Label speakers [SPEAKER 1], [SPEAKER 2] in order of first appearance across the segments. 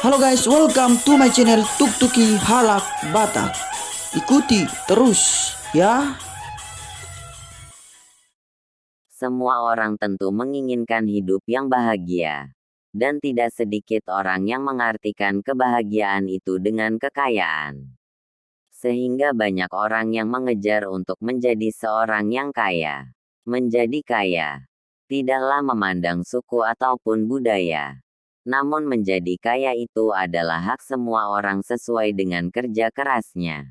[SPEAKER 1] Halo guys, welcome to my channel Tuk-Tuki Halak Batak. Ikuti terus ya.
[SPEAKER 2] Semua orang tentu menginginkan hidup yang bahagia. Dan tidak sedikit orang yang mengartikan kebahagiaan itu dengan kekayaan. Sehingga banyak orang yang mengejar untuk menjadi seorang yang kaya. Menjadi kaya tidaklah memandang suku ataupun budaya. Namun menjadi kaya itu adalah hak semua orang sesuai dengan kerja kerasnya.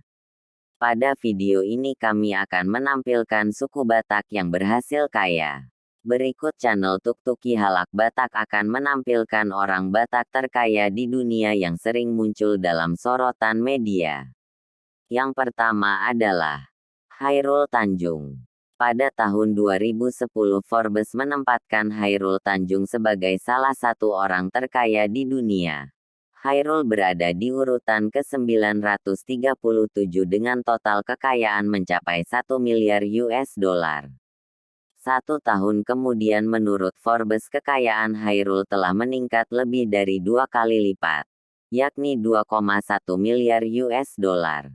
[SPEAKER 2] Pada video ini kami akan menampilkan suku Batak yang berhasil kaya. Berikut channel Tuk-Tuki Halak Batak akan menampilkan orang Batak terkaya di dunia yang sering muncul dalam sorotan media. Yang pertama adalah Chairul Tanjung. Pada tahun 2010 Forbes menempatkan Chairul Tanjung sebagai salah satu orang terkaya di dunia. Chairul berada di urutan ke-937 dengan total kekayaan mencapai 1 miliar US dollar. 1 tahun kemudian menurut Forbes kekayaan Chairul telah meningkat lebih dari 2 kali lipat, yakni 2,1 miliar US dollar.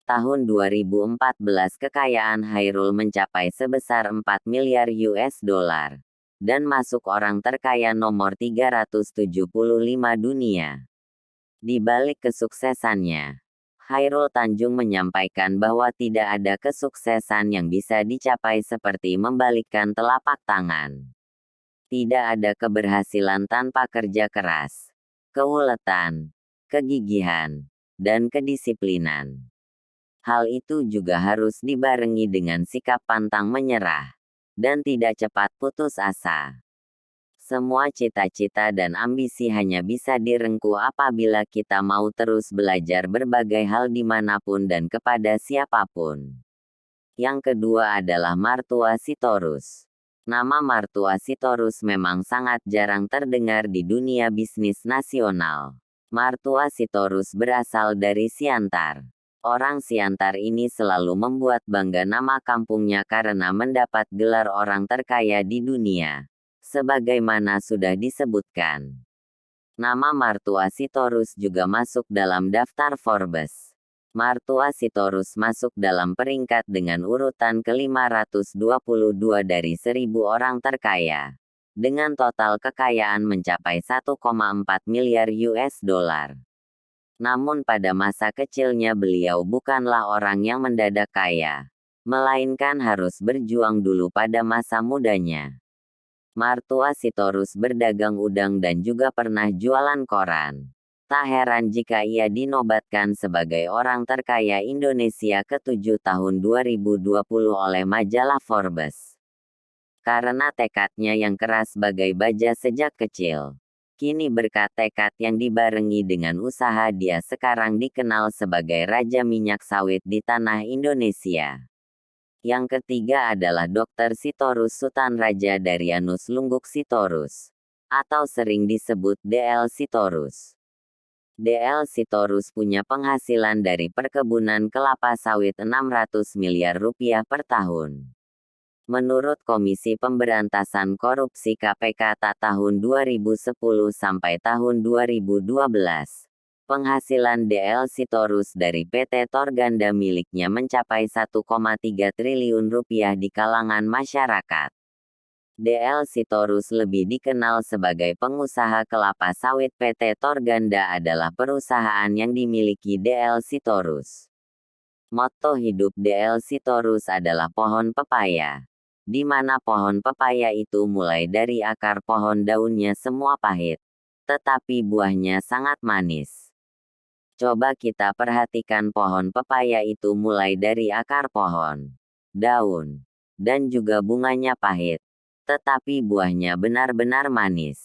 [SPEAKER 2] Tahun 2014 kekayaan Chairul mencapai sebesar 4 miliar US dollar. Dan masuk orang terkaya nomor 375 dunia. Di balik kesuksesannya, Chairul Tanjung menyampaikan bahwa tidak ada kesuksesan yang bisa dicapai seperti membalikkan telapak tangan. Tidak ada keberhasilan tanpa kerja keras, keuletan, kegigihan, dan kedisiplinan. Hal itu juga harus dibarengi dengan sikap pantang menyerah, dan tidak cepat putus asa. Semua cita-cita dan ambisi hanya bisa direngkuh apabila kita mau terus belajar berbagai hal dimanapun dan kepada siapapun. Yang kedua adalah Martua Sitorus. Nama Martua Sitorus memang sangat jarang terdengar di dunia bisnis nasional. Martua Sitorus berasal dari Siantar. Orang Siantar ini selalu membuat bangga nama kampungnya karena mendapat gelar orang terkaya di dunia. Sebagaimana sudah disebutkan, nama Martua Sitorus juga masuk dalam daftar Forbes. Martua Sitorus masuk dalam peringkat dengan urutan ke-522 dari 1.000 orang terkaya. Dengan total kekayaan mencapai 1,4 miliar US dollar. Namun pada masa kecilnya beliau bukanlah orang yang mendadak kaya, melainkan harus berjuang dulu pada masa mudanya. Martua Sitorus berdagang udang dan juga pernah jualan koran. Tak heran jika ia dinobatkan sebagai orang terkaya Indonesia ke-7 tahun 2020 oleh majalah Forbes. Karena tekadnya yang keras bagai baja sejak kecil. Kini berkat tekad yang dibarengi dengan usaha dia sekarang dikenal sebagai Raja Minyak Sawit di tanah Indonesia. Yang ketiga adalah Dr. Sitorus Sutanraja Darianus Lungguk Sitorus, atau sering disebut DL Sitorus. DL Sitorus punya penghasilan dari perkebunan kelapa sawit 600 miliar rupiah per tahun. Menurut Komisi Pemberantasan Korupsi KPK tahun 2010 sampai tahun 2012, penghasilan DL Sitorus dari PT Torganda miliknya mencapai 1,3 triliun rupiah di kalangan masyarakat. DL Sitorus lebih dikenal sebagai pengusaha kelapa sawit. PT Torganda adalah perusahaan yang dimiliki DL Sitorus. Motto hidup DL Sitorus adalah pohon pepaya. Di mana pohon pepaya itu mulai dari akar pohon daunnya semua pahit, tetapi buahnya sangat manis. Coba kita perhatikan pohon pepaya itu mulai dari akar pohon, daun, dan juga bunganya pahit, tetapi buahnya benar-benar manis.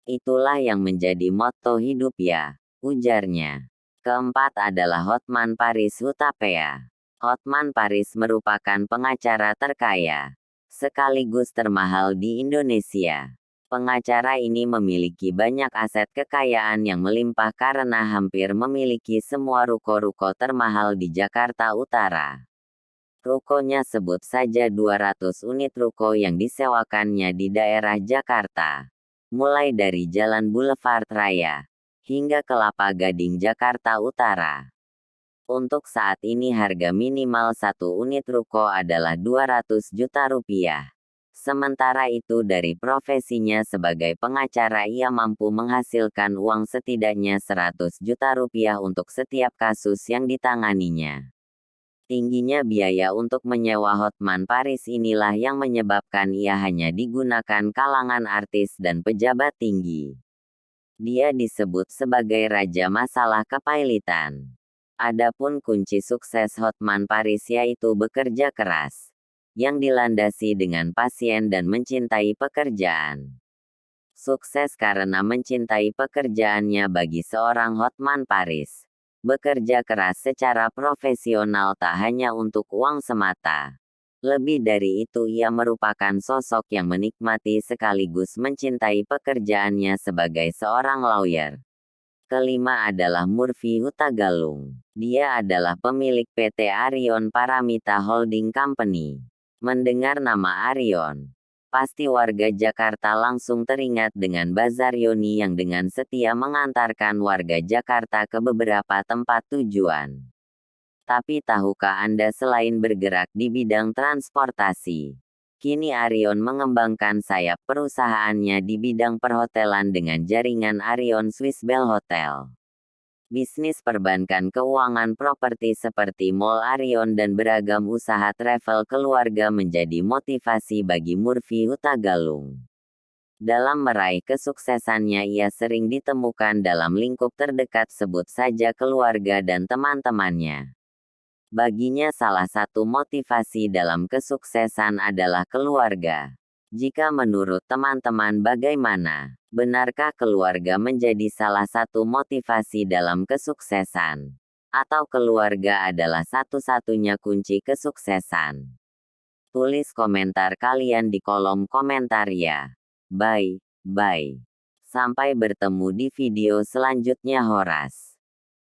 [SPEAKER 2] Itulah yang menjadi motto hidup ya, ujarnya. Keempat adalah Hotman Paris Hutapea. Hotman Paris merupakan pengacara terkaya, sekaligus termahal di Indonesia. Pengacara ini memiliki banyak aset kekayaan yang melimpah karena hampir memiliki semua ruko-ruko termahal di Jakarta Utara. Rukonya sebut saja 200 unit ruko yang disewakannya di daerah Jakarta. Mulai dari Jalan Boulevard Raya, hingga Kelapa Gading Jakarta Utara. Untuk saat ini harga minimal satu unit ruko adalah 200 juta rupiah. Sementara itu dari profesinya sebagai pengacara ia mampu menghasilkan uang setidaknya 100 juta rupiah untuk setiap kasus yang ditanganinya. Tingginya biaya untuk menyewa Hotman Paris inilah yang menyebabkan ia hanya digunakan kalangan artis dan pejabat tinggi. Dia disebut sebagai raja masalah kepailitan. Adapun kunci sukses Hotman Paris yaitu bekerja keras, yang dilandasi dengan pasien dan mencintai pekerjaan. Sukses karena mencintai pekerjaannya bagi seorang Hotman Paris. Bekerja keras secara profesional tak hanya untuk uang semata. Lebih dari itu ia merupakan sosok yang menikmati sekaligus mencintai pekerjaannya sebagai seorang lawyer. Kelima adalah Murphy Hutagalung. Dia adalah pemilik PT Arion Paramita Holding Company. Mendengar nama Arion, pasti warga Jakarta langsung teringat dengan Bazar Yoni yang dengan setia mengantarkan warga Jakarta ke beberapa tempat tujuan. Tapi tahukah Anda selain bergerak di bidang transportasi, kini Arion mengembangkan sayap perusahaannya di bidang perhotelan dengan jaringan Arion Swiss Bell Hotel. Bisnis perbankan, keuangan properti seperti Mall Arion dan beragam usaha travel keluarga menjadi motivasi bagi Murphy Hutagalung. Dalam meraih kesuksesannya ia sering ditemukan dalam lingkup terdekat, sebut saja keluarga dan teman-temannya. Baginya salah satu motivasi dalam kesuksesan adalah keluarga. Jika menurut teman-teman bagaimana? Benarkah keluarga menjadi salah satu motivasi dalam kesuksesan? Atau keluarga adalah satu-satunya kunci kesuksesan? Tulis komentar kalian di kolom komentar ya. Bye. Sampai bertemu di video selanjutnya Horas.